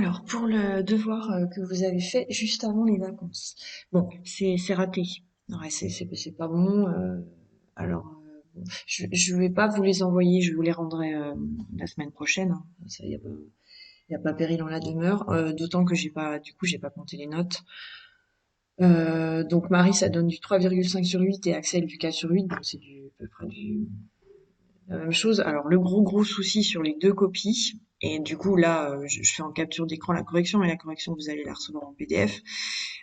Alors, pour le devoir que vous avez fait juste avant les vacances. Bon, c'est raté. Ouais, c'est pas bon. Alors, bon, je vais pas vous les envoyer. Je vous les rendrai la semaine prochaine, hein. Ça, y a pas péril en la demeure. D'autant que j'ai pas compté les notes. Donc Marie, ça donne du 3,5 sur 8 et Axel du 4 sur 8. Donc c'est à peu près la même chose. Alors le gros souci sur les deux copies, et du coup là je fais en capture d'écran la correction, mais la correction vous allez la recevoir en PDF.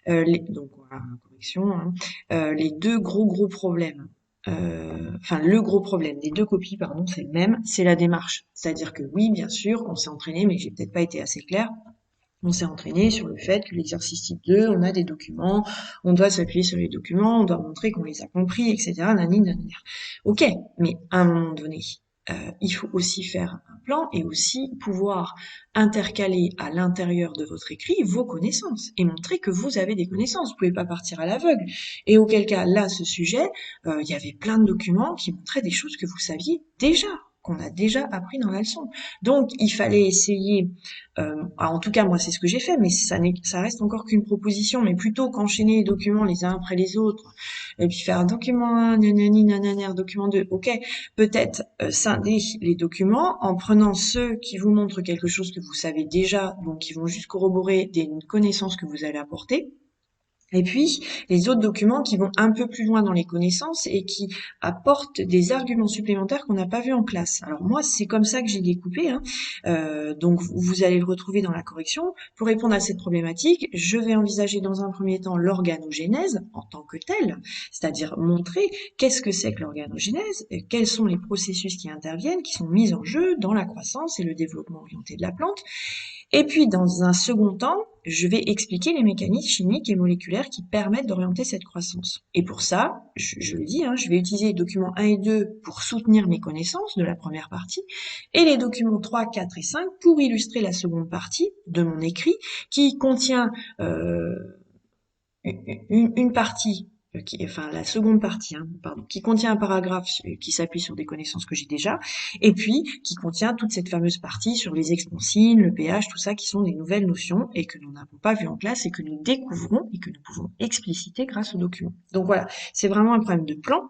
Donc voilà, la correction, hein. Les deux gros problèmes, enfin le gros problème des deux copies, pardon, c'est le même, c'est la démarche. C'est-à-dire que oui, bien sûr, on s'est entraîné, mais j'ai peut-être pas été assez claire. On s'est entraîné sur le fait que l'exercice type 2, on a des documents, on doit s'appuyer sur les documents, on doit montrer qu'on les a compris, etc. Nanani, nanana. Ok, mais à un moment donné, il faut aussi faire un plan et aussi pouvoir intercaler à l'intérieur de votre écrit vos connaissances et montrer que vous avez des connaissances. Vous pouvez pas partir à l'aveugle. Et auquel cas, là, ce sujet, il y avait plein de documents qui montraient des choses que vous saviez déjà, qu'on a déjà appris dans la leçon. Donc, il fallait essayer en tout cas, moi, c'est ce que j'ai fait, mais ça reste encore qu'une proposition. Mais plutôt qu'enchaîner les documents les uns après les autres, et puis faire un document 1, nanani, nanana, document 2, ok, peut-être scinder les documents en prenant ceux qui vous montrent quelque chose que vous savez déjà, donc qui vont juste corroborer des connaissances que vous allez apporter. Et puis, les autres documents qui vont un peu plus loin dans les connaissances et qui apportent des arguments supplémentaires qu'on n'a pas vus en classe. Alors moi, c'est comme ça que j'ai découpé, hein. Donc, vous allez le retrouver dans la correction. Pour répondre à cette problématique, je vais envisager dans un premier temps l'organogénèse en tant que telle, c'est-à-dire montrer qu'est-ce que c'est que l'organogénèse, quels sont les processus qui interviennent, qui sont mis en jeu dans la croissance et le développement orienté de la plante. Et puis, dans un second temps, je vais expliquer les mécanismes chimiques et moléculaires qui permettent d'orienter cette croissance. Et pour ça, je le dis, hein, je vais utiliser les documents 1 et 2 pour soutenir mes connaissances de la première partie, et les documents 3, 4 et 5 pour illustrer la seconde partie de mon écrit, qui contient une partie, enfin la seconde partie, hein, pardon, qui contient un paragraphe qui s'appuie sur des connaissances que j'ai déjà, et puis qui contient toute cette fameuse partie sur les expansines, le pH, tout ça, qui sont des nouvelles notions et que nous n'avons pas vues en classe et que nous découvrons et que nous pouvons expliciter grâce aux documents. Donc voilà, c'est vraiment un problème de plan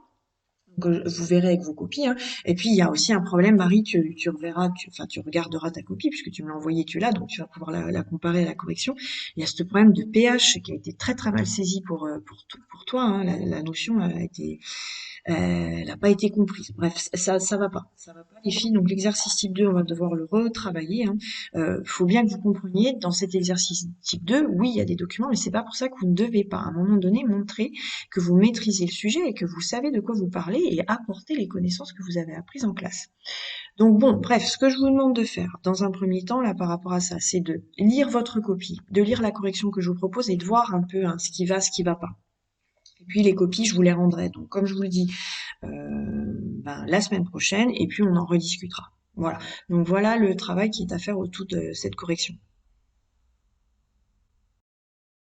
que vous verrez avec vos copies, hein. Et puis il y a aussi un problème, Marie, tu reverras, tu regarderas ta copie puisque tu me l'as envoyée, tu l'as, donc tu vas pouvoir la comparer à la correction. Il y a ce problème de pH qui a été très mal saisi pour toi, hein. La notion a été elle n'a pas été comprise. Bref, ça va pas les filles. Donc l'exercice type 2, on va devoir le retravailler, hein. Faut bien que vous compreniez, dans cet exercice type 2, oui, il y a des documents, mais c'est pas pour ça que vous ne devez pas, à un moment donné, montrer que vous maîtrisez le sujet et que vous savez de quoi vous parlez et apporter les connaissances que vous avez apprises en classe. Donc bon, bref, ce que je vous demande de faire, dans un premier temps, là, par rapport à ça, c'est de lire votre copie, de lire la correction que je vous propose et de voir un peu, hein, ce qui va pas. Et puis les copies, je vous les rendrai. Donc comme je vous le dis, la semaine prochaine, et puis on en rediscutera. Voilà. Donc voilà le travail qui est à faire autour de cette correction.